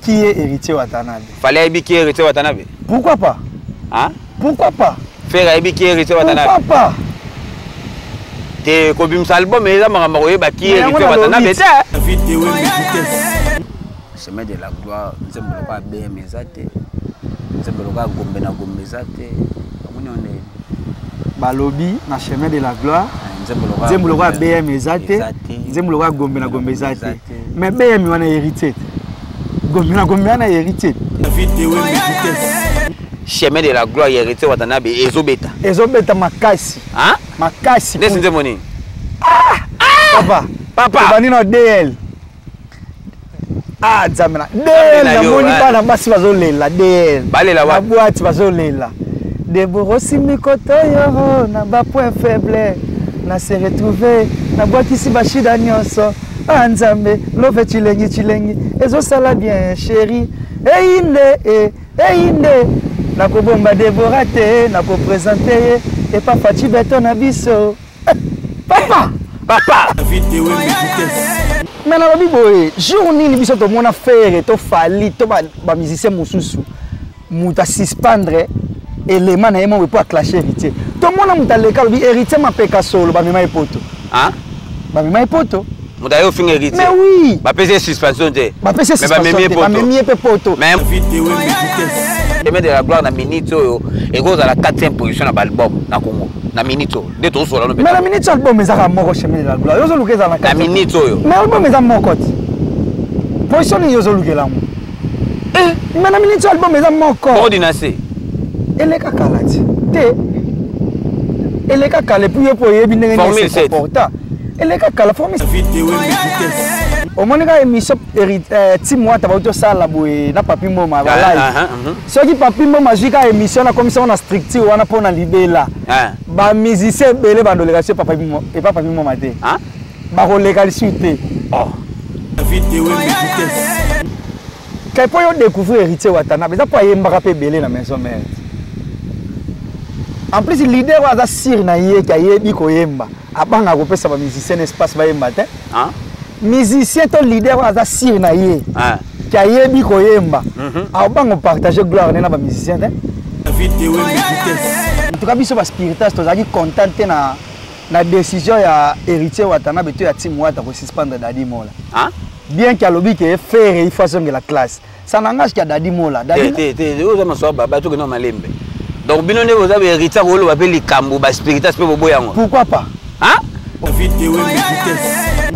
qui est héritier Watanabe. Fallait qui est héritier Watanabe. Pourquoi pas? Hein? Pourquoi pas? Faire qui est héritier Watanabe. Pourquoi pas? T'es comme ça album mais ça m'a marqué qui est héritier Watanabe. Chemin de la gloire, nous sommes pas bien mes athées. Nous sommes pas gombe na gombe zate. Balobi na chemin de la gloire. Nous sommes pas bien mes athées. Nous sommes pas gombe na gombe zate. Mais BM on a hérité. Gombe na gombe on a hérité. Chemin de la gloire hérité Watanabe ezobeta. Ezobeta makasi. Hein? Makasi. Laisse nous money. Papa. Bani no DL. Ah, Zamena. DL na moni pa na basi bazolela DL. Balela wa. Boîte bazolela. Deborosi mikoto yo na ba point faible. Na se retrouver na boîte ici bashida nyonso. Ah Nzambe, love chilengi. Ezo sala bien chérie. Inde. Na ko bomba Deborate, na ko présenter et papa Tibeton na biso. Papa. Mais na lobi boye, jour nini biso to mona faire to fali to ba musicien mususu. Muta suspendre élément na yemo pour clasher héritier. To mona muta leka lobi héritier ma peka solo ba mema epoto. Hein? Ba mema epoto. Muta yo fin héritier. Mais oui. Ba PC suspension te. Ba PC suspension. Ba memi epoto. Même Chemin de la gloire na minute oyo et cause à la 4e position na album na Congo. Na minute de to so la no. Mais la minute album ezaka moko chemin de la gloire. Yo zo lukeza na 4. Na minute oyo. Mais album ezaka moko ti. Position ni yo zo lukela mo. Mais na minute album ezaka moko. Coordination. Eleka kalati. Te. Eleka kale pour yo po yebi ndenge ni se comporta. Eleka kala formule. Au monika émission team wata ba to sala boye na papi mboma ba live. Ce qui papi mboma jika émission na comme ça on a structure wana pona libela. Ba musicien belé ba ndoleka papa mboma et papa mboma te. Hein? Ba koleka lisute. Oh. Kay po yo découvrir héritier Watanabe, ça po yembaka pe belé na maison mère. En plus leader wa sir na ye ka yebi ko yemba. Abanga ko pesa ba musicien espace ba yemba te. Hein? Musicien to leader wa sir na ye. Ah. Ka yebi ko yemba. Abanga partager gloire na ba musicien te. En tout cas biso ba spiritas to zaki content na décision ya héritier Watanabe to ya team wata ko suspendre Dadi Mola. Hein? Bien qu'il lobby que faire il faut de la classe. Ça n'engage qu'à Dadi Mola. Vous avez so baba to que non malembe. Donc binone vous avez héritier ko lo ba pe likambo ba spiritas pe bobo yango. Pourquoi pas? Hein?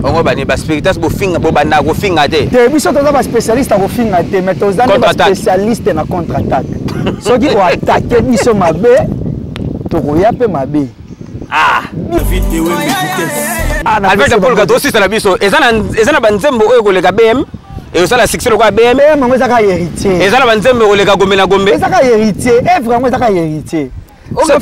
On va ba spiritas bo finga bo banda ko finga te. Te biso to ba spécialiste ko finga te mais to zana ba spécialiste na contre-attaque. So qui o attaquer biso mabe to ko ya pe mabe. Ah. Albert Paul Gato aussi c'est la biso. Ezana banzembo oyo ko lega BM. Et ça la succès quoi BM. BM ngo zaka héritier. Ezana banzembo ko lega gombe na gombe. Zaka héritier. Vraiment zaka héritier.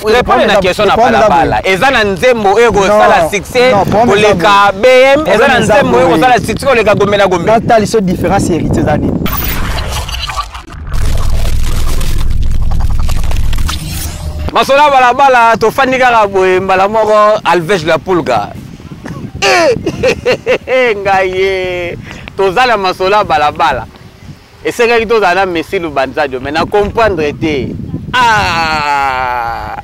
Répondre à la question na balabala. Ezana nzembo oyo ko sala succès ko lega BM. Ezana nzembo oyo ko sala succès ko lega gombe na gombe. Dans ta liste différence héritier zani. Masola balabala to fanika ka boye mbala moko Alvej la Pulga. Ngaye to zala masola balabala. Et c'est que to zana Messi Lubanzajo mais na comprendre te. Ah!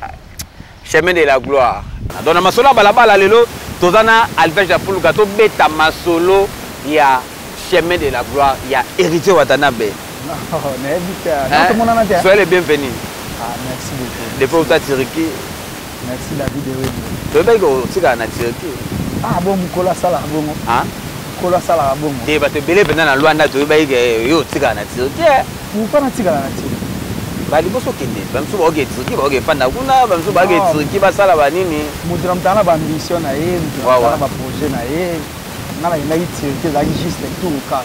Chemin de la gloire. Donc na masola balabala lelo to zana Alvej la Pulga to beta masolo ya chemin de la gloire ya héritier Watanabe. Non, n'hésite. Soyez les bienvenus. Ah, merci beaucoup. Depuis où tu as tiré qui? Merci David Ewe. Tu veux que tu as tiré qui? Ah bon, Kola Sala bon. Hein? Kola Sala bon. Tu vas te belé pendant la loi, tu veux que yo tu as tiré qui? Vous pas tiré la tiré. Ba libo so kende, ba mso ba oge tiré, ba oge fanda kuna, ba mso ba oge tiré qui ba sala ba nini? Mutram tana ba ambition na ye, mutram ba projet na ye. Na la ina tiré, za juste tout kaka.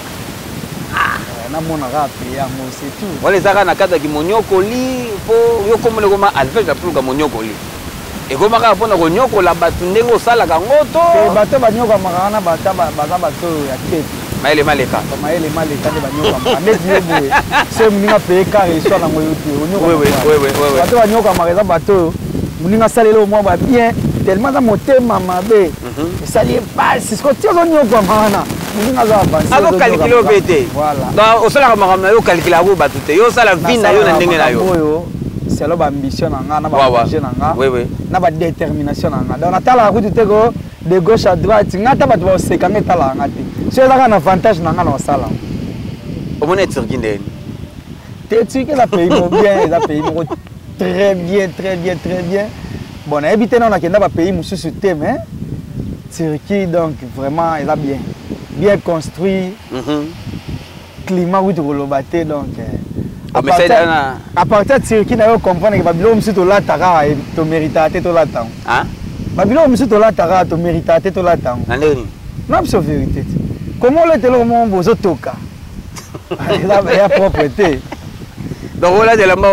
Na mona rapi ya mo c'est tout. Wale zaka na kata ki monyoko li po yo komole koma Alvej la Pulga monyoko li. E koma ka pona konyoko la batu ndengo sala ka ngoto. E bato banyoko makana bata baza bato ya tete. Maele maleka. Maele maleka de banyoko makana. Ndeti yebo. Se muninga pe kare so na ngoyo te. Oui. Bato banyoko makana bato muninga salelo mo ba bien tellement dans motema mabe. Sali pas c'est ce que tu as nyoko makana. Ako calculer au BT. Voilà. Donc au salaire makamna yo calculer ako batute. Yo sala vie na yo na ndenge na yo. C'est là ambition na na ba projet na. Oui oui. Na ba détermination na. Donc na tala ko te ko de gauche à droite, ngata ba to se kanga tala ngati. C'est là un avantage na na sala. Au moins Turquie ndeni. Turquie la pays bien, la pays très bien. Bon, habité dans un pays où c'est mais Turquie donc vraiment elle a bien construit. Climat où tu relobaté donc à partir de Turquie na yo comprendre que Babylone c'est to la tara et to méritaté to la temps. Hein? Babylone c'est to la tara to méritaté to la temps. Nandeni. Non c'est vérité. Comment le telo mon bozo toka? Là il y a propreté. Donc voilà de la mort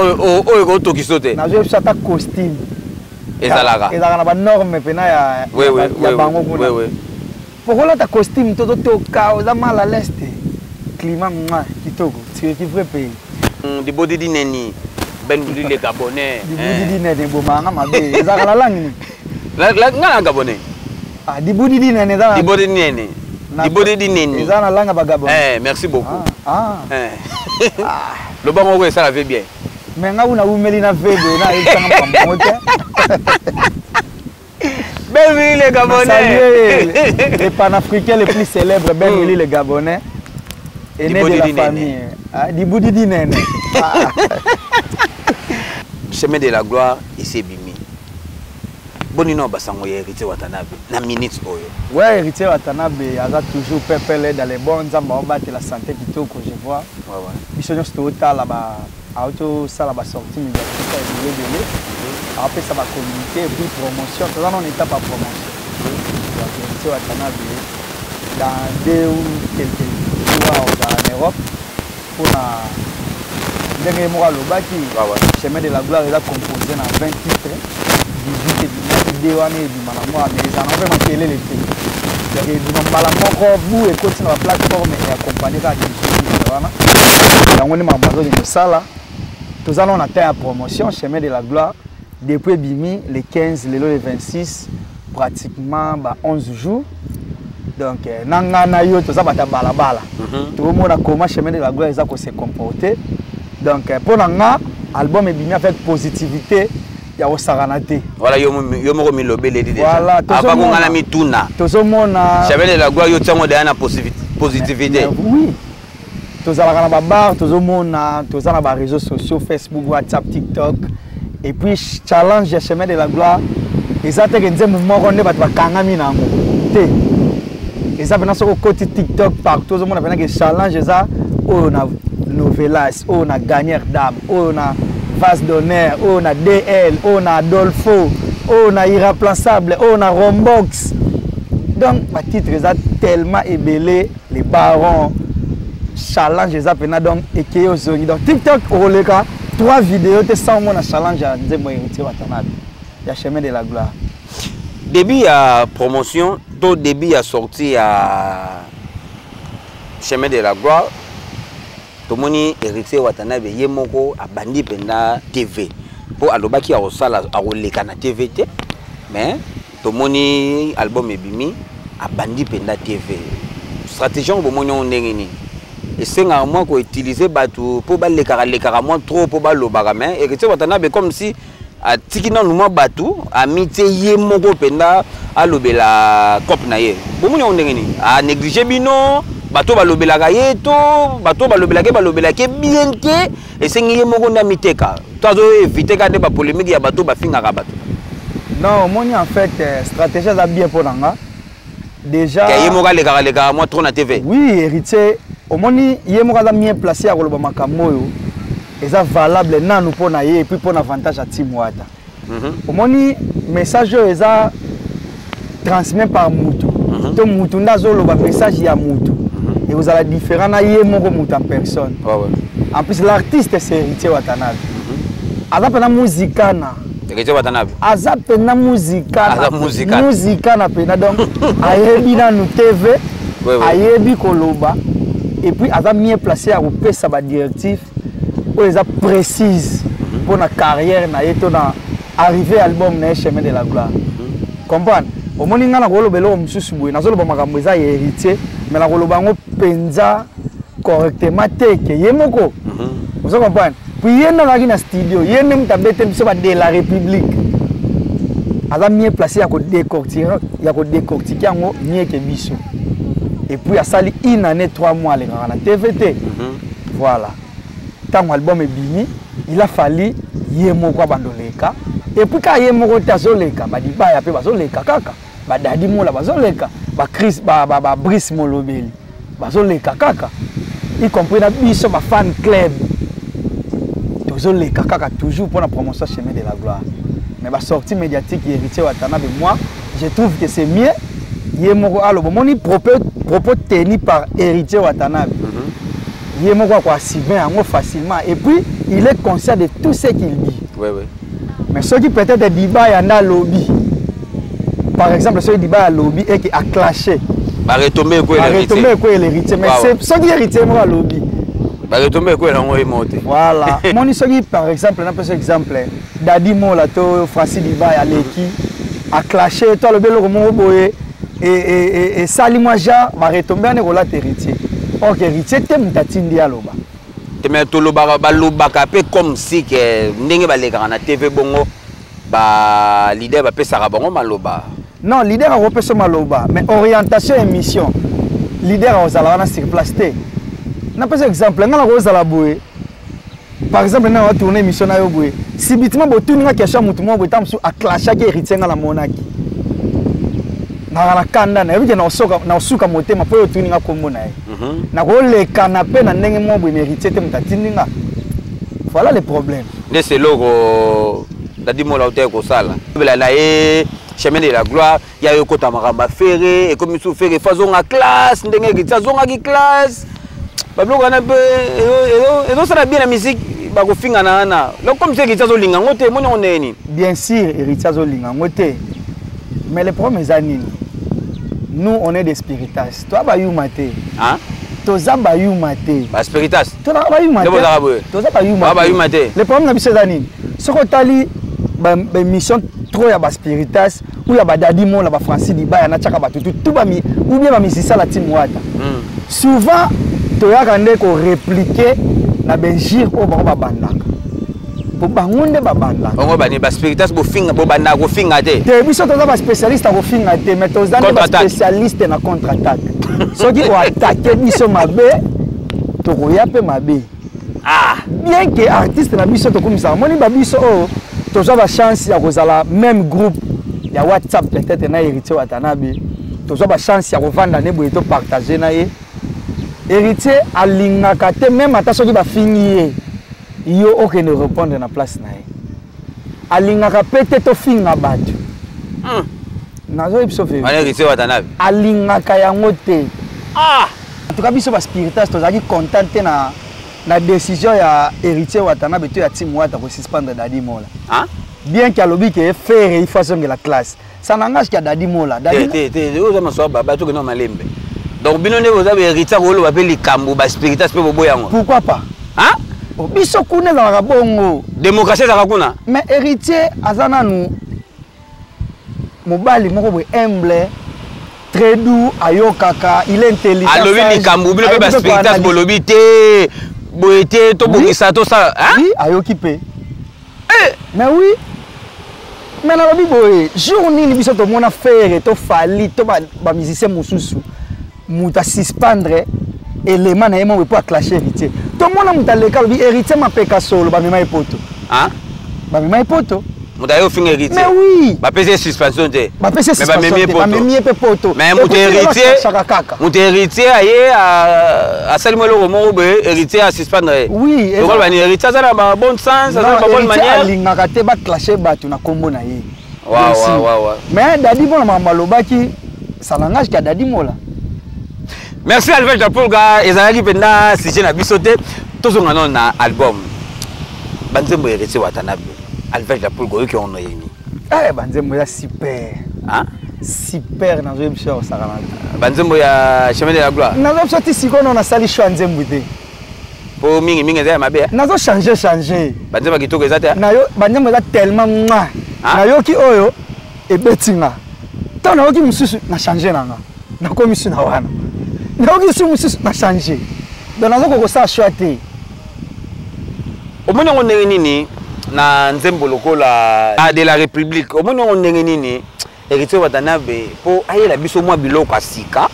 au to qui saute. Na je ça ta costume. Ezalaga. Ezalaga na ba norme pena ya bango kuna. Oui. Pourquoi ta costume to toka za mal à l'est. Climat kitoko, c'est qui vrai pays. Di body di neni. Ben budi le Gabonais. Di budi di neni bomanga mabe. Ezalaga la langue ni. La ngala Gabonais. Ah di budi di neni za. Di body di neni. Di body di neni. Ezana langa ba Gabonais. Merci beaucoup. Le bango ça la fait bien. Mais nga una umeli na vede na itanga pamote. Bienvenue les Gabonais. Les panafricains les plus célèbres, bienvenue les Gabonais. Et né de la famille. Di budi di nene. Chemin de la gloire et c'est bimi. Bonino basango héritier Watanabe na minute oyo. Ouais, héritier Watanabe a toujours pepele dans les bons zamba battre la santé kitoko je vois. Ouais. Mission stota là bas auto ça là bas sortie médiatique et de après ça va communiquer et puis promotion. Là on étape à promotion. Donc héritier Watanabe dans 2 ou quelques jours en Europe pour la dernière mois lobaki. Chemin de la gloire il a composé dans 20 titres. 18 et 19 vidéos et du manamo mais ils en ont fait télé les filles. Donc ils ont balamoko vous et continuer la plateforme et accompagner la diffusion. Donc on est membre de ça là. Tous allons atteindre la promotion chemin de la gloire depuis Bimi les 15 les 26 pratiquement 11 jours. Donc nanga na yo tout ça bata balabala. Tout le monde a comment chemin de la gloire ils a se comporter. Donc pour nanga album est Bimi avec positivité. Ya osaranate. Voilà yo moko milobele déjà. Voilà, aba ngala mituna. Tozomona chemin de la gloire yo tsango de na positivité. Oui. Tozalaka na ba bar, tozomona, tozana ba réseaux sociaux Facebook, WhatsApp, TikTok et puis challenge ya chemin de la gloire. Ezate ke nzembo moko nde bato bakangami nango. Te. Eza bena soko côté TikTok partout tozomona bena ke challenge eza o na novelas, o na gagneur d'âme, o na Vase d'honneur, on a DL, on a Adolfo, on a Irreplaçable, on a Rombox. Donc, ma titre est tellement ébélé, les barons, challenge les appels donc et qui est donc TikTok au les cas 3 vidéos de 100 mon challenge à Nzembo héritier Watanabe. Il y a chemin de la gloire. Début à promotion, tout début à sortir à chemin de la gloire. Tomoni héritier Watanabe yemoko abandi penda TV po alobaki a osala a oleka na TV te mais tomoni album ebimi abandi penda TV stratégie bomoni ndenge ni esenga moi ko utiliser batu po ba lekaka moi trop po ba lobaka mais héritier Watanabe comme si atiki na numa batu amite yemoko penda alobela cop na ye bomoni ndenge ni a négliger bino bato balobelaka yeto bato balobelaka bien te esengi ye moko na miteka tozo éviter ka de ba polémique ya bato bafingaka bato. Non moni en fait stratégie ça bien pour nanga déjà ye moko aleka moi trop na TV. Oui héritier au moni ye moko za bien placé à koloba makambo yo eza valable nanu pour na ye et puis pour avantage à Team Wata. Au moni message eza transmis par mutu to mutu ndazo loba message ya mutu. Et vous avez différent na yé moko mutu en personne. En plus l'artiste c'est héritier Watanabe. Azapena muzikana. Héritier Watanabe. Azapena muzikana. Muzikana pena donc ayebi na nu TV. Ayebi koloba et puis azap bien placé à repérer ba directif ou les a précise pour na carrière na yeto na arriver album na chemin de la gloire. Comprendre? au moni nga na koloba eloko mosusu boye nazoloba makambo eza héritier mais na koloba yango penza correctement te ke ye moko vous comprenez puis ye ndangaki na studio ye nde mutu abete biso de la république aza mieux placé ya kodécortiquer yango mieux ke biso et puis asali une année 3 mois alekaka na TVT voilà ntango album ebimi il a fallu ye moko abandoleka et puis ka ye moko te azoleka badibaya mpe bazoleka kaka badadi mola bazoleka bacris babrice molobeli bazoleka kaka y compris na biso fan club tozoleka kaka toujours pour la promotion chemin de la gloire mais ba sortie médiatique héritier Watanabe moi je trouve que c'est mieux ye moko alobo moni propos tenu par héritier Watanabe ye moko ko assumer yango facilement et puis il est conscient de tout ce qu'il dit oui mais ceux qui peut-être débat yanda lobby par exemple ceux qui débat lobby et qui a clashé ba retomber ko l'héritier mais c'est ceux qui héritier moi lobby ba retomber ko lango emote voilà moni ceux qui par exemple na peu exemple Dadi Mola to Francis Diba aleki a clashé toi le belo mo boye et sali moi ja ba retomber na ko la héritier ok héritier te mutatindi aloba mais to loba ba loba kapé comme si que ndenge ba lekaka na TV bongo ba leader ba pesa bongo maloba non leader a repesa maloba mais orientation émission leader a osala na sur place te na par exemple ngala ko osala boye par exemple na tourner émission na yo boye si bitima bo tuninga question mutu mo bo tamsu a clasha ke héritier ngala monaki na kanda na yebi na suka motema po yo tuninga kombo na ye na ko leka na pe na ndenge mo bo héritier te mutatinga voilà le problème de ce logo Dadi Mola hotel ko sala na ye chemin de la gloire ya yo kota makamba ferré et comme sou ferré fazonga classe ndenge héritier zonga ki classe bablo na pe et ça la bien la musique ba ko finga na lo comme c'est héritier zo linga ngote moni on neni bien sûr héritier zo linga ngote mais le problème est anini nous on est des spiritas toi ba yumate hein toza ba yumate ba spiritas toi ba yumate toza ba yumate le problème na biso anini soko tali ba mission trop ya ba spiritas ou ya ba Dadi Mola ba Francis Diba na chaka ba tout ba mi ou bien ba misisa la team wata souvent toyaka nde ko répliquer na benjir o ba bandaka bo bangunde ba bandaka ongo bani ba spiritas bo finga bo bandaka ko finga te te biso toza ba spécialiste ko finga te mais toza ba spécialiste na contre attaque soki o attaquer biso mabe to ko yape mabe bien que artiste na biso to komisa moni ba biso o toza ba chance ya kozala même groupe ya WhatsApp peut-être na héritier Watanabe toza ba chance ya kovanda ne boye to partager na ye héritier alingaka te même ata soki ba fingi yo okende répondre na place na ye alingaka pete to finga bato nazo ipso fe héritier Watanabe alingaka yango te en tout cas biso ba spiritas tozaki content te na décision ya héritier Watanabe to ya team wata ko suspendre Dadi Mola bien qu'il alobi que faire il faut que la classe ça n'engage qu'à Dadi Mola te oza maso ba to que non malembe donc bino ne vous avez héritier ko lo ba pe likambo ba spiritas pe bobo yango pourquoi pas biso kuna za bongo démocratie za kuna mais héritier azana nu mobali moko bo humble très doux ayokaka il est intelligent alobi likambo bino pe ba spiritas bolobi te boete to bokisa to ça oui ayoki pe mais oui mais na lobi boye jour nini biso to mona faire to fali to ba musicien mususu muta suspendre élément na yemo pour clasher héritier to mona muta leka lobi héritier mapeka solo ba mema epoto ba mema epoto muta yo finga héritier mais oui ba pese suspension te ba pese suspension ba memi epoto mais muta héritier aye a salimo lo mo be héritier a suspendre oui et ba ni héritier ça na ba bon sens ça na ba bonne manière alingaka te ba clasher bato na kombo na ye waaw mais Dadi Mola malobaki ça n'engage qu'à Dadi Mola. Merci Albert Japolga ezalaki penda sujet na biso te tozonga non na album banzembo héritier Watanabe Albert Japolga oyo ki ono yemi banzembo ya super super na zo biso sakana banzembo ya chemin de la gloire na zo sorti sikono na sali choix nzembo te po mingi za mabe na zo changer banzembo kitoko ezate na yo banzembo za tellement na yo ki oyo ebetinga pourtant naoki mususu na changer nanga nakomi su na wana naoki su mususu na changer donc nazo ko sa choix te omoni on nini na nzembo lokola de la République omoni on nini héritier Watanabe po ayela biso mwa biloko asika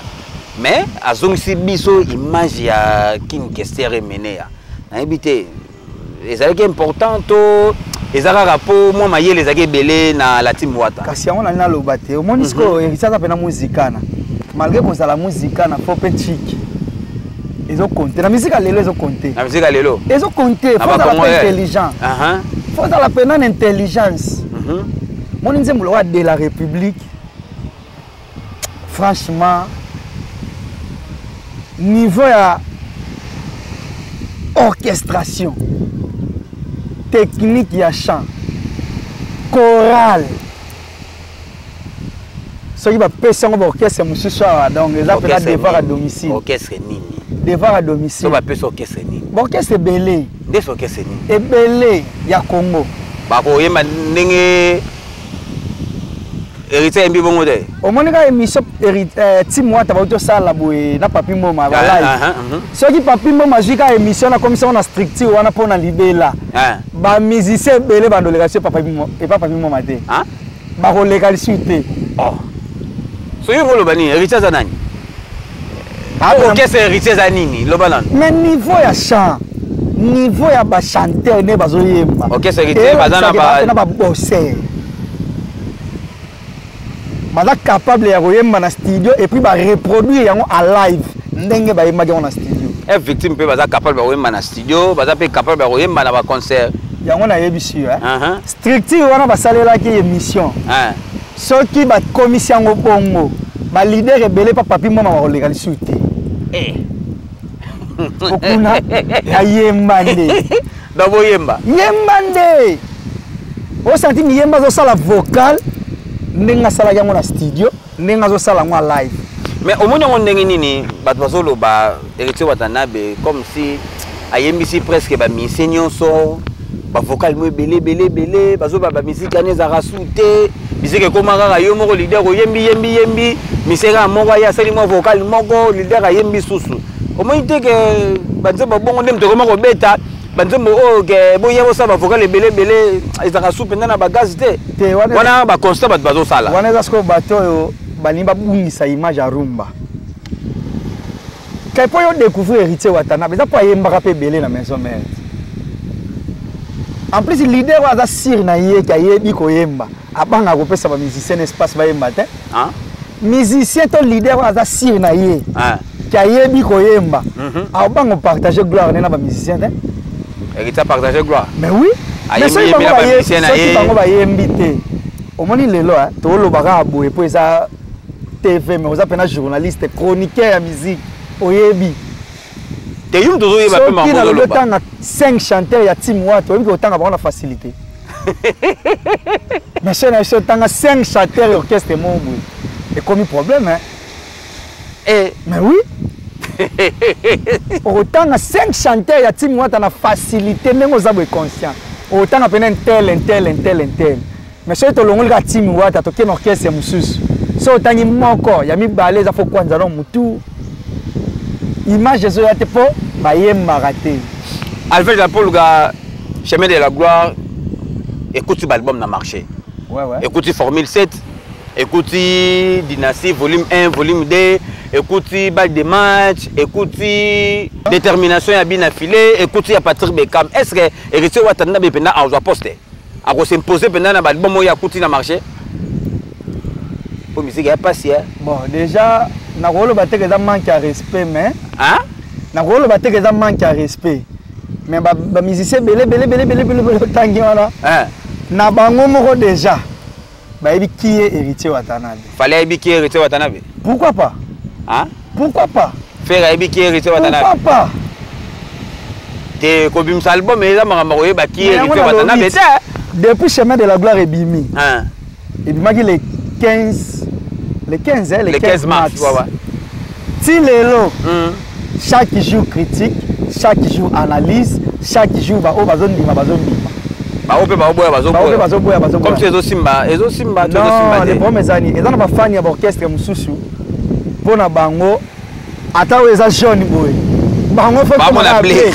mais azongisi biso image ya King Kester Emenea na ebité ezalaki important to ezalaka po mwa mayele ezalaki belé na la team Wata kasi yango na loba te omoni siko héritier aza pena muzikana malgré kozala muzikana fo pe chic ezo compter na musique lelo ezo compter na musique lelo ezo compter faut la intelligent faut la pena intelligence mon nzembo loi de la République franchement niveau ya orchestration technique ya chant chorale soki bapesi yango baorchestre mosusu awa donc eza mpena devoir à domicile orchestre nini devoir à domicile so bapesi orchestre nini baorchestre ebele nde so orchestre nini ebele ya Congo bakoyemba ndenge héritier yembi bongo te omoni ka émission team Wata bauti osala boye na Papi Mboma balive soki Papi Mboma azwi ka émission na commission na structure wana mpona libela bamusicien ebele bandoleka so Papi Mboma te bakoleka lisu te soki koloba nini héritier aza nani orchestre héritier aza nini loba nani mais niveau ya chant niveau ya bachanteur nde bazoyemba orchestre héritier baza na babosser baza capable ya koyemba na studio et puis ba reproduire yango à live ndenge bayemba yango na studio victime pe baza capable ya koyemba na studio baza pe capable ya koyemba na ba concert yango na yebisi structure wana basalelaki émission soki ba commission yango bongo ba leader ebele pa Papi Mboma bakoleka lisu te okuna yemba nde dabo yemba nde osanti miyemba azosala vocal ndenge asalaki yango na studio ndenge azosala yango live mais omoni yango ndenge nini bato bazoloba héritier Watanabe comme si ayembisi presque bamisien nyonso bavocal mo ebele bazoba bamisiki ane ezalaka su te bisika ekoma kaka yo moko leader oyembi misika ya moko aye asali mwa vocal moko leader ayembi susu omoni te ke banzembo bongo nde moto ekoma kobeta banzembo oyo ke boye bosala bavocal ebele ezalaka su mpenza na bagaz te wana baconstat bato bazosala wana eza sikoyo bato oyo balingi babungisa image ya rumba kai mpo yo découvrir héritier Watanabe eza mpo ayembaka mpe ebele na maison mère en plus leader oyo aza sire na ye ke ayebi koyemba abanga kopesa bamusicien espace bayemba te musicien to leader oyo aza sire na ye ke ayebi koyemba abanga kopartage gloire ne na bamusicien te héritier partage gloire mais oui mais soki bango bayembi te omoni lelo toolobaka boye mpo eza TV mais oza mpena journaliste chroniqueur ya musique oyebi soki nalobi otanga 5 chanteurs ya team Wata oyebi otanga bango na facilité mais chaîne na biso otanga 5 chanteurs ya orchestre moko boye ekomi problème mais oui otanga 5 chanteurs ya team Wata na facilité ndenge oza boye conscient otanga pena intel mais soki tolongoli ka team Wata toke na orchestre mosusu so otangi moko ya mibale eza fo kwanza no mutu image ezoya te mpo bayembaka te Alfred Jean-Paul ga chemin de la gloire écoute l'album na marché écoute formule 7 écoute dynastie volume 1 volume 2 écoute balle de match écoute détermination ya bien affilé écoute ya Patrick Bekam est-ce que héritier Watanabe penda a poster a ko s'imposer penda na album ya écoute na marché pour musique ya passé bon déjà na koloba te que ça manque à respect mais na koloba te que ça manque à respect mais ba musicien belé tangi wana na bango moko déjà ba yebi qui est héritier Watanabe fallait yebi qui est héritier Watanabe pourquoi pas pourquoi pas faire yebi qui est héritier Watanabe pourquoi pas te ko bim album mais ça mama ko yeba qui est héritier Watanabe depuis chemin de la gloire ebimi ebimaki le 15 mars ti lelo chaque jour critique chaque jour analyse chaque jour ba o bazondima Baope bazoboya. Comme si Simba. Non, les problèmes sont ils ont pas fan d'orchestre mususu. Pour na bango ata weza jaune boy. Bango faut qu'on appelle.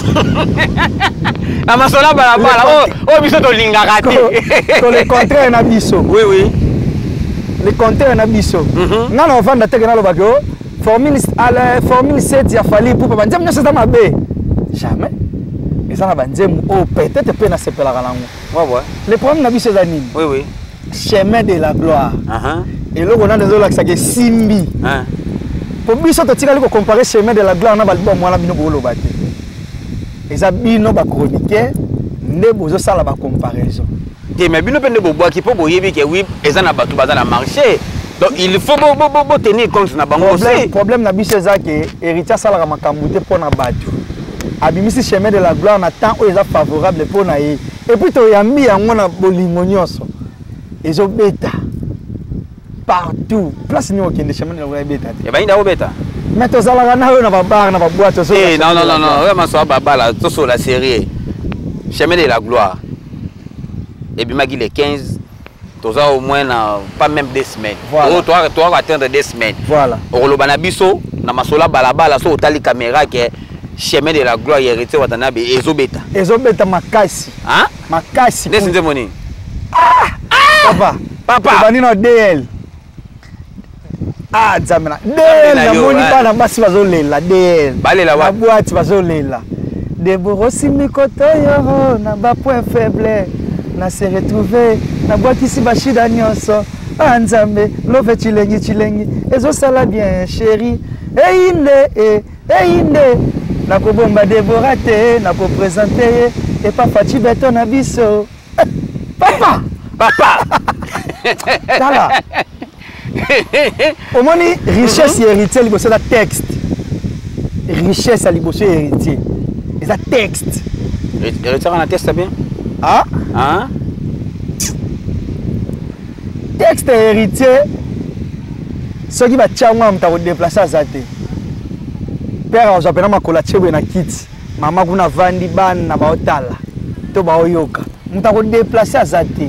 Na masola balabala. Oh biso to lingaka te. To le contraire na biso. Oui. Le contraire na biso. Nga na vanda te na lo bakyo. Formule 7 ya fali pour pas dire ça mabe. Jamais. Et ça na banzem oh peut-être pe na sepela kalango. Ouais. Le problème na biso zanini. Oui. Chemin de la gloire. Et là on a des olaxa que simbi. Pour biso to tika liko comparer chemin de la gloire na balbum wana bino bolo bate. Eza bino ba chroniqueur ne bozo sala ba comparaison. Mais bino pe ne bobo ki po boyebi ke oui eza na batu baza na marché. Donc il faut tenir compte na bango aussi. Problème na biso eza ke héritier sala makambu te pona batu. Abimisi chemin de la gloire na temps où eza favorable pona ye. Et puis to yambi yango na bolingo nyonso. Ezo beta partout. Place ni okende chemin de la gloire beta. Et ba inda obeta. Mais to sala na yo na ba bar na ba boîte so. Non, vraiment ça baba la to so la série. Chemin de la gloire. Et puis magi les 15 toza au moins pas même 2 semaines. Voilà. Toi atteindre 2 semaines. Voilà. Orolobana biso na masola balabala so otali caméra que chemin de la gloire héritier watanabe ezobeta. Ezobeta makasi. Hein? Makasi. Laisse moni. Papa. Bani no DL. Zamena. DL na moni bana basi bazolela DL. Balela wa. Boîte bazolela. Deborosi mikoto yo na ba point faible. Na se retrouver na boîte ici bashida nyonso. Nzambe love chilengi. Ezo sala bien chérie. Einde. Na ko bomba Deborate, na ko présenter et papa Tibeton na biso. Papa. Tala. Au moins richesse héritier liboso da texte. Richesse à liboso héritier. Et ça texte. Héritier on a texte bien. Hein? Texte héritier. Ce qui va tchanwa mta ko déplacer azate. Père on s'appelle makola chebwe na kit. Mama kuna vandi ban na baotala. To baoyoka. Mta ko déplacer azate.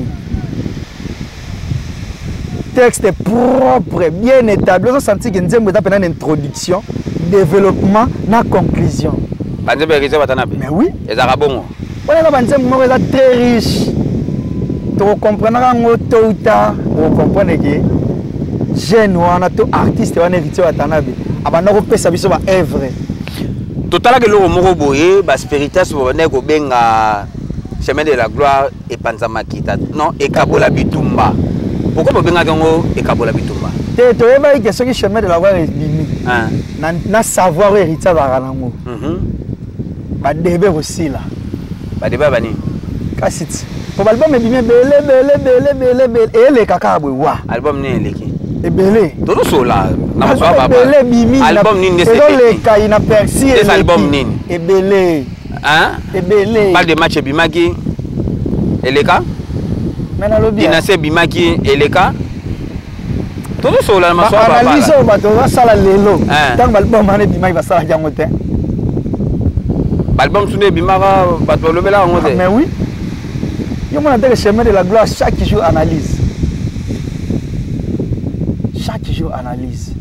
Texte propre, bien établi. On senti que nous avons une introduction, développement, na conclusion. Mais oui. Les Arabes. On est très riche. Tu comprends tôt ou tard, tu comprends que jeune ou artiste ou héritier Watanabe, abandonne pas sa vie sur œuvre. Total que le mot boye, bas spiritas ou benga chemin de la gloire et Panzama Kita. Non, et Kabola Bitumba. Pourquoi vous avez dit Kabola Bitumba? Tu as dit que chemin de la gloire est bimi. Na savoir héritier Baranango. Ba débé aussi là. Ba débé bani. Kassit. Pour l'album est bimi belé et les kaka wa. Album ni eleki. Et belé. Todo sola. Na so baba. Belé bimi. Album ni ndese. Et les kai na persi. Et album ni. Et belé. Hein? Et belé. Parle de match bimaki. Eleka? Dinase bimaki eleka. Todo sola na so baba. Analyse o bato va sala lelo. Tant album ane bimaki va sala jango te. Album suné bimaka bato lobela ngote. Mais oui. Yo mon le chemin de la gloire chaque jour analyse. Chaque jour analyse.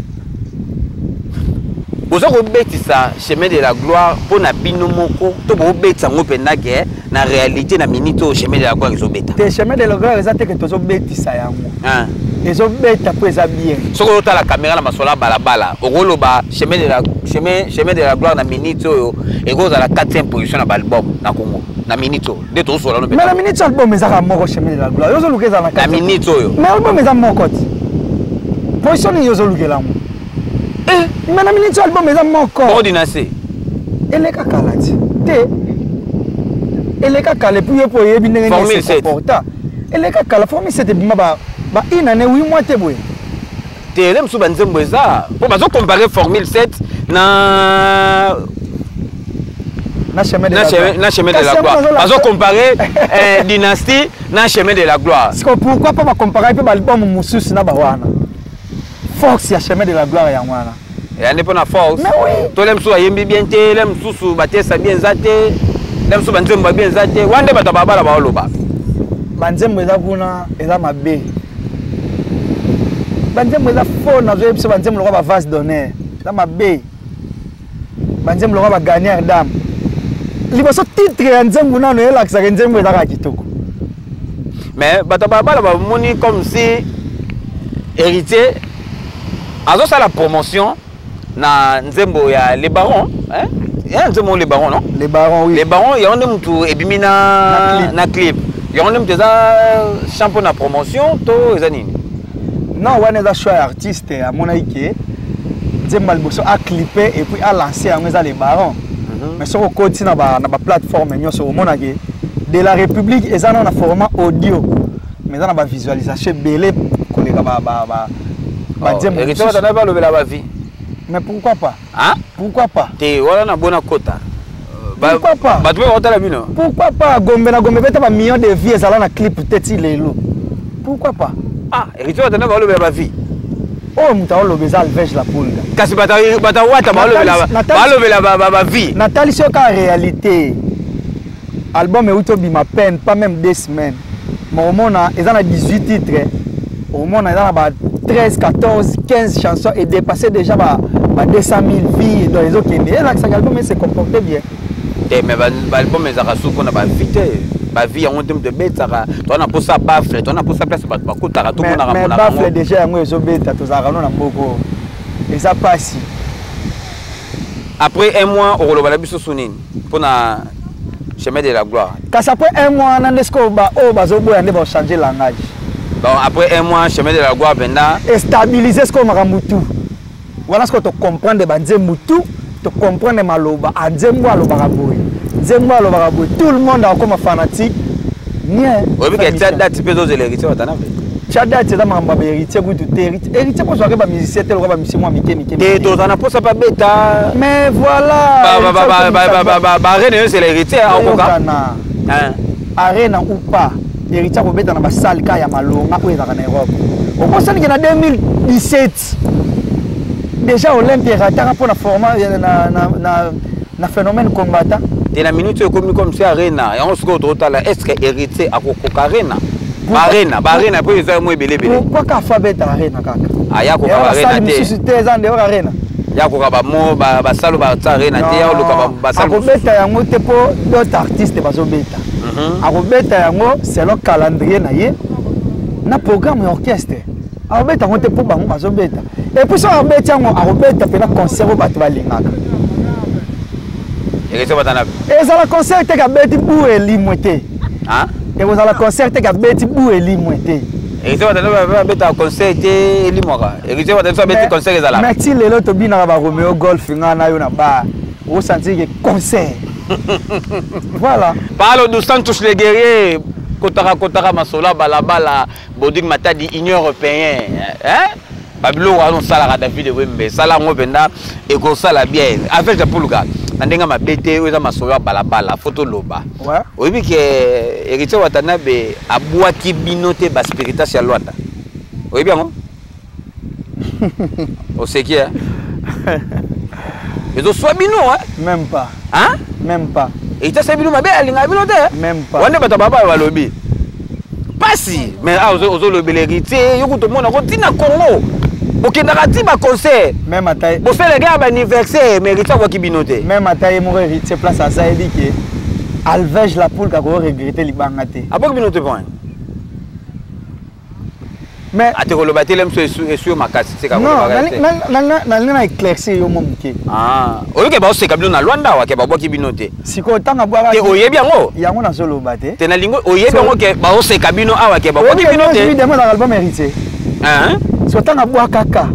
Vous avez bêti ça chemin de la gloire pour na bino moko to bo bêti ça ngope na ke na réalité na minito chemin de la gloire zo bêta. Te chemin de la gloire ezate que to zo bêti ça yango. Ezo bêta pour eza bien. Soko ta la caméra na masola balabala. Okoloba chemin de la gloire na minito yo et go za la 4e position na album na Congo. Na minito de to so la no. Mais na minito album ezaka moko chemin de la gloire. Yo zo lukeza na 4e. Na minito yo. Mais album eza moko. Position yo zo lukela mo. Mais na minute album eza moko. Ordinacé. Eleka kalati. Te. Eleka kale pour po yebi ndenge ni se comporta. Eleka kala formule 7 bima ba ina ne 8 mois te boye. Te lem su banzembo eza. Pour bazo comparer formule 7 na chemin de la gloire. Bazo comparer dynastie na chemin de la gloire. Pourquoi pas comparer pe album mususu na ba wana. Force ya chemin de la gloire ya mwana. Et on est pas na force. Mais oui. To lem so ayembi bien te, lem susu batesa bien zate, lem so banzemba bien zate. Wande batababa la ba oloba. banzembo eza kuna eza mabe banzembo eza faux nazoyebi biso banzembo lokola bavase d'honneur eza mabe banzembo lokola bagagneur dame liboso titre ya nzembo nano elakisaka nzembo ezaka kitoko mais bato balabala bamoni comme si héritier azosala promotion na nzembo ya les barons hein nzembo les barons non les barons oui les barons il y a un mutu ebimi na clip il y a un mutu za champion na promotion to eza nini non wana eza choix artiste amona ike nzembo liboso a clipper et puis a lancer yango eza les barons mais soko koti na ba plateforme nyonso omona ke de la République eza na format audio mais eza na ba visualisation belé koleka ba nzembo héritier batana ba lobela ba vie. Mais pourquoi pas? Hein? Pourquoi pas? T'es voilà na bonne quota. Pourquoi pas? Bah tu veux rentrer la mine. Pourquoi pas? Gombe na Gombe beta ba millions de vies ça là na clip peut-être lelo. Pourquoi pas? Ah, héritier batana ba lobela ba vie. Oh muta lobeza alvege la poule. Kasi bata wata ba lobela ba vie. Nathalie soka réalité. Album est bima peine pas même 2 semaines. Mais au moins ils en a 18 titres. Au moins ils en a 13, 14, 15 chansons et dépassé déjà 200 000 vies dans les autres. Et là, cet album s'est comporté bien. Mais l'album est à sous qu'on a pas vité. Ma vie en termes de bête, tu as pour ça baffle, tu as pour ça place, tu as tout le monde. Mais baffle déjà, moi, ils ont bête, tu as ramené un beaucoup. Et ça passe. Après un mois, on va la bise sounine pour na chemin de la gloire. Quand ça après un mois, on a on va changer le langage. Bon, après un mois, chemin de la gloire, et stabiliser ce qu'on a moutou. Voilà ce que tu comprends de banze moutou, tu comprends de maloba, anzembo aloba raboui. Nzembo aloba raboui. Tout le monde a comme fanatique. Bien. Oui, mais tu as date peu d'os héritiers watana. Tu as date c'est ma héritier goût de héritier pour soit pas musicien tel ou pas musicien moi mike. Et toi on a pas ça pas bêta. Mais voilà. René c'est l'héritier encore. Hein. Arena ou pas. Héritier ko beta na ba salle ka ya malonga ko ezaka na Europe. On pense que en 2017 déjà Olympie rataka pour la format na phénomène combattant. Et la minute comme si Arena et on se retrouve là est-ce que héritier a ko Arena? Arena pour les moi belé. Pourquoi ka fa beta Arena kaka? Ah ya ko Arena te. C'était en dehors Arena. Ya ko ba mo ba salo ba Arena te ya ko ba salo. Ko beta yango te po d'autres artistes bazo beta. Arobeta yango selon calendrier na ye na programme orchestre arobeta yango te po bango bazobeta et puis so arobeta yango arobeta pe na concert bato balingaka et batana ezala concert te ka beti bu elimwe te hein et vous ala concert te ka beti bu elimwe te et batana beta concert te elimwaka et batana beti concert ezala mais ti lelo to bina ba Romeo Golf ngana yo na ba o sentir que concert. Voilà. Parle de Santos les guerriers, Kotara Masola, Balabala, Bodig Matadi, Union européen. Hein? Babylon, on s'ala David Wembe, Salah Mobenda, et qu'on s'ala bien. Avec Japuluga, Nandenga ma BT, Oza Masola, Balabala, photo Loba. Ouais. Oui, que héritier Watanabe, Aboua qui binote bas spiritas à Luanda. Oui, bien, non? On sait qui est. Ils ont soit bino, hein? Même pas. Hein? Même pas. Et tu sais, bino ma belle, même pas. On n'est pas papa à lobby. Pas si, mais aux lobby l'héritier, yo tout le monde a continué à Congo. Ok, narratif à concert. Même à taille. Vous faites les gars anniversaire, mais héritier va qui binote. Même à taille, mon héritier place à ça, il dit que Alvege la poule qui a regretté les bangate. À quoi binote point? Mais à te relever l'aime sur ma casse, c'est comme non, non, éclairci au monde qui. Ah, au lieu que bah c'est comme dans Luanda ou que bah qui binote. Si quand on a boire. Te oye bien oh. Il y a un solo batté. Te na lingo oye bien que bah c'est cabino ah que bah qui binote. Oui, demande l'album héritier. Hein? Si on a boire caca.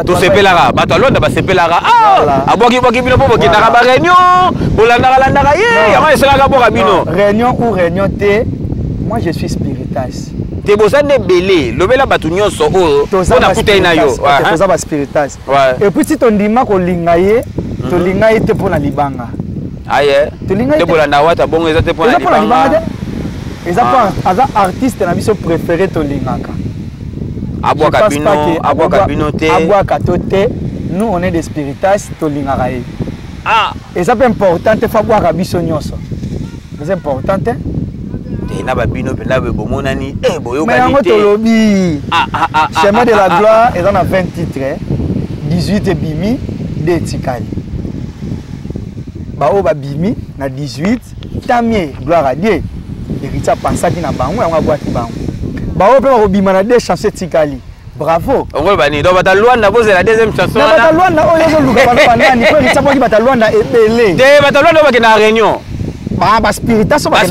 Tu sais pelara, bah toi Luanda bah c'est pelara. Ah, à boire qui bino pour qui na ba réunion, pour la ndara ye, ya moi c'est la boire cabino. Réunion ou réunion te. Moi je suis spiritas. Te bozane belé, lobela batu nyonso o na kuta ina yo. Toza ba spiritas. Et puis si ton dima ko lingaye, to lingaye te pona libanga. Aye. Te bola na wata bongo eza te pona libanga. Eza pas aza artiste na biso préféré to lingaka. Abwa kabino te. Abwa katote. Nous on est des spiritas to lingaka ye. Ah, et ça peut important te fa boire biso nyonso. C'est important. na babino pe na bomonani boyo mais yango tolobi chemin de la gloire est dans 20 titres 18 et bimi de tikali bao ba bimi na 18 tamie gloire à Dieu héritier passaki na bango yango abwaki bango bao pe ba bima na 2 chansons tikali bravo on va ni donc Batalwanda pose la deuxième chanson na Batalwanda oyo zo luka bana nani ko héritier boki Batalwanda ebele de Batalwanda ba na réunion ba spiritation ba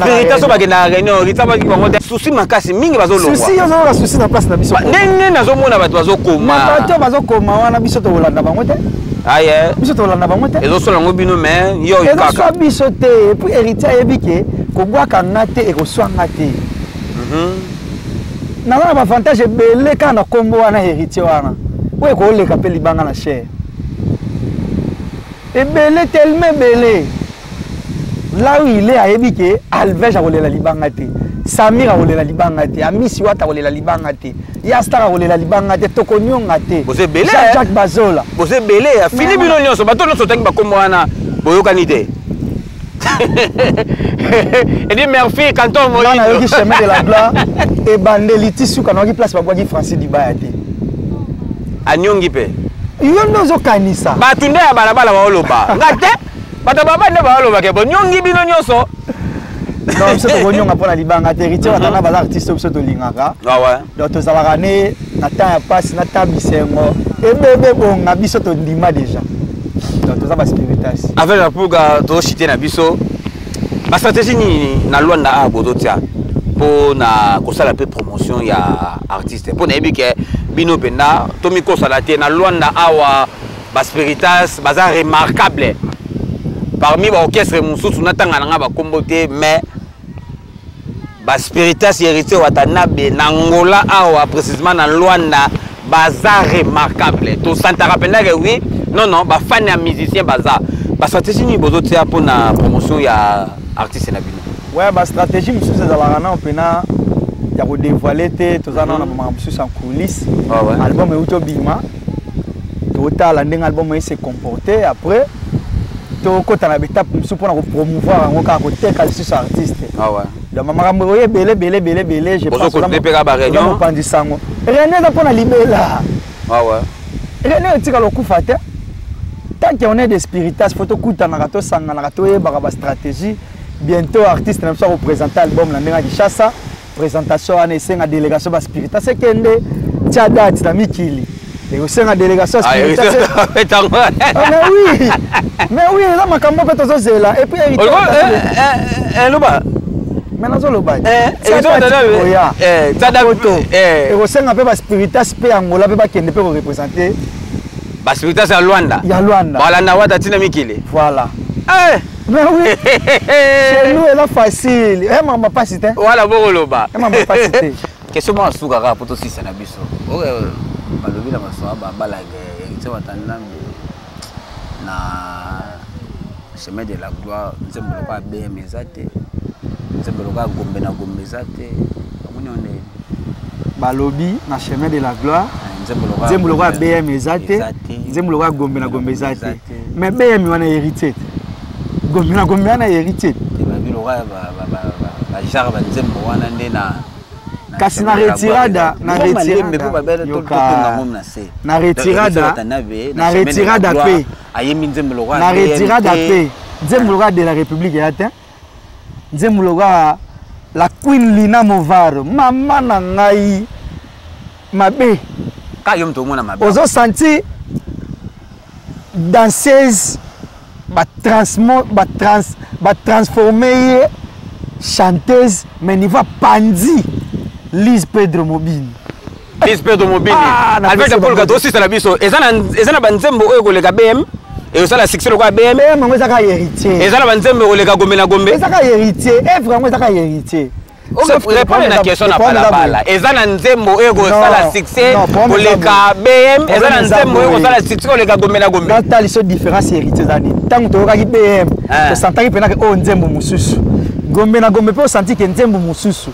na réunion héritier boki bango souci makasi mingi bazolongwa souci yo zo souci na place na biso nene nazomona bato bazokoma bato bazokoma wana biso to Holanda bango te aye biso to Holanda bango te ezo sola ngobino mais yo kaka ezo biso te puis héritier yebike ko bwaka ngate e ko swanga te na wana ba avantage belé kana kombo wana héritier wana we ko leka pe libanga na cher et belé tellement belé là où il est ayebike Alvej a kolela libanga te Samir a kolela libanga te Amisi Wata kolela libanga te Yastar a kolela libanga te Tokonyonga te Bose belé Jacques Bazola bose belé Philippe Nyonso bato nyonso tangi bakombo wana boyokani te et dit merci quand on m'a dit chemin de la gloire et bandeliti suka na place ba bogi Francis Dibaya te anyongi pe yo ndozo kanisa batunde ya balabala baoloba ngate bato babande baoloba ke bon nyongi bino nyonso non biso tokonyonga mpona libanga te héritier watana baza artiste biso tolingaka donc tozalaka ne na temps ya pasi na temps bisengo ebebe bonga biso tondima déjà donc toza baspiritas avec la pouga tochite na biso bastratégie nini na Luanda a bozotia mpo na kosala mpe promotion ya artiste mpo nayebi ke bino mpena tomikosala te na Luanda awa baspiritas baza remarquable parmi baorchestre mosusu natanga nanga bakombo te mais baspiritas héritier Watanabe na Angola awa précisément na Luanda baza remarquable tosantaka mpena ke oui non bafani ya musicien baza bastratégie nini bozotia mpo na promotion ya artiste na bino ouais bastratégie mosusu ezalaka na mpena ya kodévoile te toza na bamaka mosusu en coulisse album euti obima totala ndenge album ese comporte après tokota na betape mosusu mpona kopromouvoir yango kaka koteka lisusu artiste donc makambo oyo ebele je pensemopanzisa yango René eza mpona libela René etikala okufa te tant qu'on est des spiritas photo kutanaka tosanganaka toyebaka bastratégie bientôt artiste na biso akoprésente album na ndenge ya Kinshasa présentation wana esenga délégation baspiritas ekende tia date na mikili ekosenga délégation spiritas mais oui eza makambo mpe tozozela et puis mais nazoloba ekosenga mpe baspiritas mpe yangola mpe bakende mpe koreprésente baspiritas ya Luanda balanda wata tina mikili voilà mais oui chez nous elle facile mama pasi te voilà bokoloba mama pasi te question mo asuka kaka poto sisa na biso balobi na masoa babalage héritier Watanabe na chemin de la gloire nzembo lokola BM eza te nzembo lokola gombe na gombe eza te omoni onde balobi na chemin de la gloire nzembo lokola BM eza te nzembo lokola gombe na gombe eza te mais BM wana héritier gombe na gombe wana héritier babi lokola bajare banzembo wana nde na kasi na retirada pe ayemi nzembo lokola na retirada pe nzembo lokola de la république ya te nzembo lokola la queen Lina Movaro mama na ngai mabe ka yo mto mona mabe ozo senti danseuse transformer chanteuse mais niveau pandi Lise Pedro Mobini Alvej Paul Gato aussi la biso ezana banzembo oyo koleka BM et ça la succès lokola BM ngo ezaka héritier ezana banzembo koleka gombe na gombe ezaka héritier vraiment ezaka héritier répondre na question na balabala ezana nzembo oyo kosala succès koleka BM ezana nzembo oyo kosala succès koleka gombe na gombe natali so différence héritier zani tant que tu BM tu sens que pena que oh nzembo mususu gombe na gombe pe senti que nzembo mususu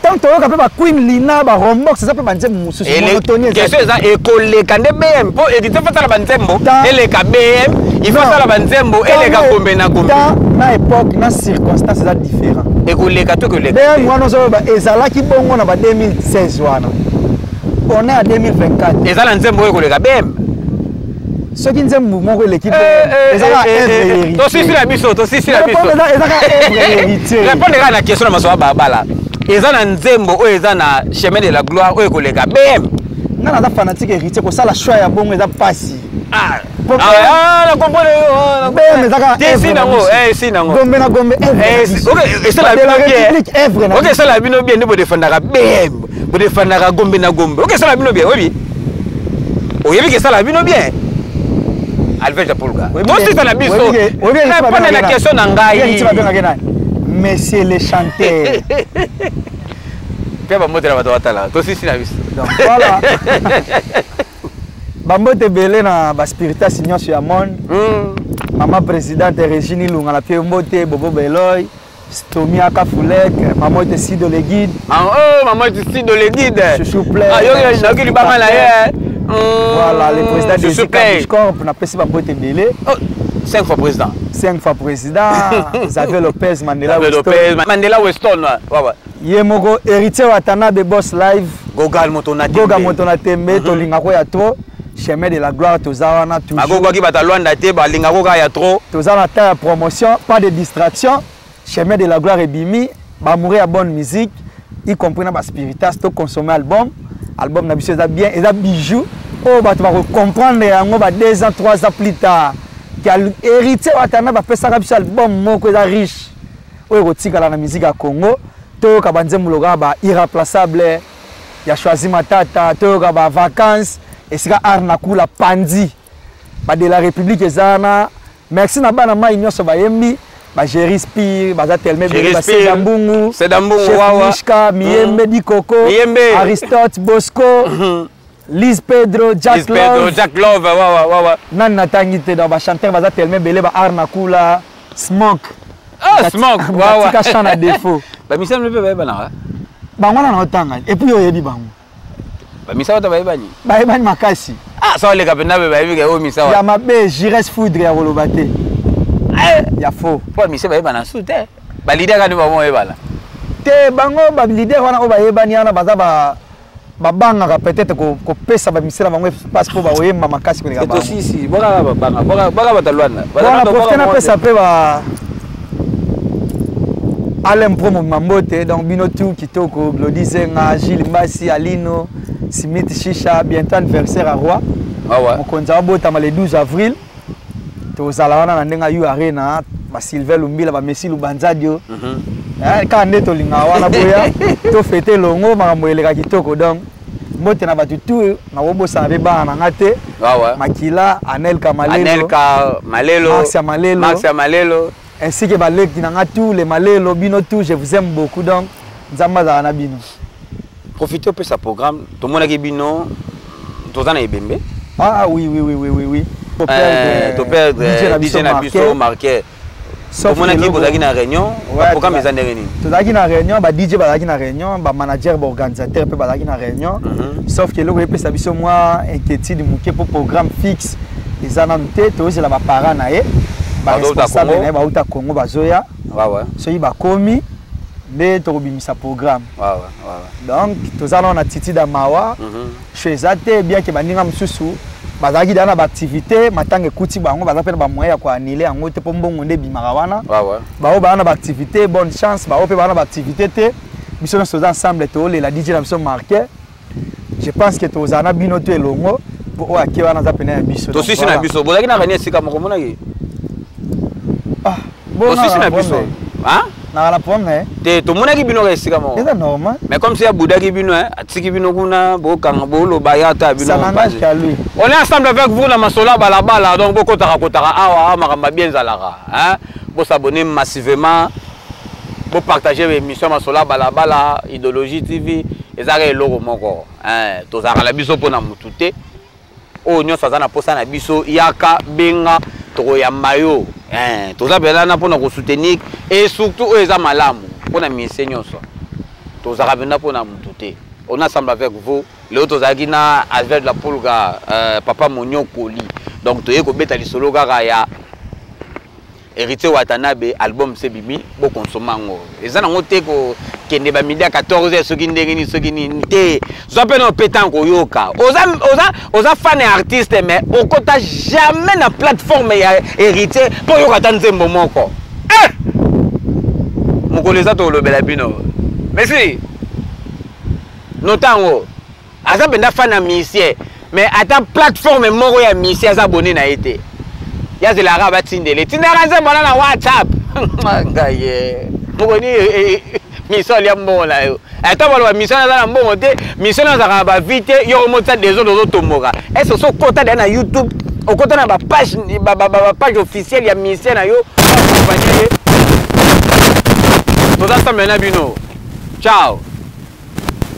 tant que tu ka pe ba Queen Lina ba Rombox ça pe ba nzembo mususu monotonie question ça école kande BM po editer fa la banzembo ele ka BM il faut ça la banzembo ele ka gombe na gombe na époque na circonstances ça différent école ka to que le BM wana zo ba ezala ki bongo na ba 2016 wana on est à 2024 ezala nzembo école ka BM ce qui nzembo moko l'équipe ezala héritier to si la biso ezala héritier répondre à la question na maso bala ezala nzembo o ezana chemin de la gloire o école ka BM ngana da fanatique héritier ko sala choix ya bongo eza pasi la comprendre BM ezaka si nango gombe na gombe OK c'est la bien OK c'est la bino bien ne bo défendra BM bo défendra gombe na gombe OK c'est la bino bien oui oyebi que ça la bino bien Alvej Apolga moi c'est la biso répondre la question na ngai monsieur le chanteur Pia bamote na bato watala to sisi na biso donc voilà bambote belé na ba spiritas nyonso ya monde maman présidente Régine Lunga la pie mbote Bobo Beloy Stomia Kafulek maman te Sido le guide maman te Sido le guide chouchou plaît yo na ki libanga na ye voilà le président de Scorp na pesi bambote belé 5 fois président 5 fois président Xavier Lopez Mandela Weston Yemoko héritier Watanabe Boss Live Goga Motona Tembe tolinga ko ya trop chemin de la gloire tozawana toujours Goga ki batalwanda te balinga ko ya trop tozana ta promotion pas de distraction chemin de la gloire ebimi ba mourir à bonne musique y compris na ba spiritas to consommer album na biso eza bien eza bijou oh ba tu vas comprendre yango ba 2 ans 3 ans plus tard quel héritier Watanabe ba pesa biso album moko eza riche oyo kotikala na musique ya Congo to ka banzembo loga ba irreplaçable ya choisi matata to ka ba vacances esika arnakula pandi ba de la république ezana merci na bana mai nyonso ba yembi ba Jerispi ba za telme ba Sedambungu wawa Mishka Miembe Dikoko Aristote Bosco Liz Pedro Jack Love wawa nan natangi te dans ba chanteur ba za telme belé ba arnakula Smoke Smoke wawa tika chana défaut ba misam le pe ba na bango na otanga et puis oyebi bango ba misawa ta ba ebani makasi ça le kapenda be ba ebi ke o misawa ya mabe Jires Foudre ya kolobate ya faux po misaba ebana sute ba leader ka ni ba mo ebala te bango ba leader wana o ba ebani ana baza ba banga peut-être ko pesa ba misela bango passe pour ba oyemba makasi ko le to si boka banga boka batalwana bana profiter na pesa pe ba Alain Promo Mambote, donc Binotou, Kitoko, Glodizenga, Gilles Mbassi, Alino, Simit Chicha, bientôt anniversaire à Roi. On compte le 12 avril. Tous à la Nandinga Yu Arena, Sylvain Lumbila, Messi Lubanzadio. Quand on est au Lingawana Boya, tout fêter longo, Maramoelega Kitoko. Donc, Mote na batu tout, na wobo sa beba anangate. Makila, Anel Kamalelo. Maxia Malelo. Ainsi que Balek Dinangatu, les Malelo, Binotou, je vous aime beaucoup donc Nzamba na bino. Profitez de ce programme, tout le monde a bino, tout le monde a bimbe. Ah oui. Ton père DJ Nabiso marqué. Tout le monde a dit na réunion, programme est en réunion. Tout a na réunion, ba DJ ba na réunion, ba manager, ba organisateur peut ba na réunion. Sauf que le groupe peut sabiso moi inquiétude mouké pour programme fixe. Ils en ont été tous la ba parents naé. Responsable na ba uta Congo bazoya soyi bakomi nde tokobimisa programme donc tozala na titi da mawa chez ate bien que baninga msusu bazaki dana ba activité matanga ekuti bango baza pe ba moyen ya ko annuler yango te po mbongo nde bimaka wana bao bana ba activité bonne chance bao pe bana ba activité te biso na soza ensemble to le la DJ na biso marqué je pense que tozana bino to elongo po ake wana za pena ya biso to sisi na biso bozaki na renia sika moko mona ki bon aussi na biso hein na la pomme te to mona ki bino ka sika mo c'est normal mais comme si ya buda ki bino atiki bino kuna bo kanga bo lo ba ya ta bino ça n'engage qu'à lui on est ensemble avec vous na masola balabala donc boko kotaka awa makamba bien zalaka hein bo s'abonner massivement bo partager l'émission masola balabala idéologie TV ezaka eloko moko hein to zaka la biso pona mutute o nyo sazana posa na biso yaka benga tokoyamba yo toza mpena mpona kosoutenir et surtout oyo eza malamu mpona misie nyonso tozalaka mpena mpona motu te. On ensemble avec vous leo tozalaki na Asvel de la Pulga papa Monyokoli donc toye kobeta lisolo kaka ya Héritier Watanabe album Sebimi bo consommer ngo eza nango te ko kende ba midi à 14h soki ndenge ni soki ni te zo pe no petan ko yoka oza fan artiste mais okota jamais na plateforme ya Héritier po yoka ta nzembo moko mokoleza to lobela bino merci notango aza benda fan na musicien mais ata plateforme moko ya musicien aza abonné na été ya zelaka batindele tindaka nzembo na WhatsApp ngaye mokoni mission ya mbongo yo ata balo mission na mbongo te mission na zaka ba vite yo motsa des autres tomoka est-ce so kota na YouTube okota na ba page officielle ya mission na yo accompagner toza sa mena bino ciao.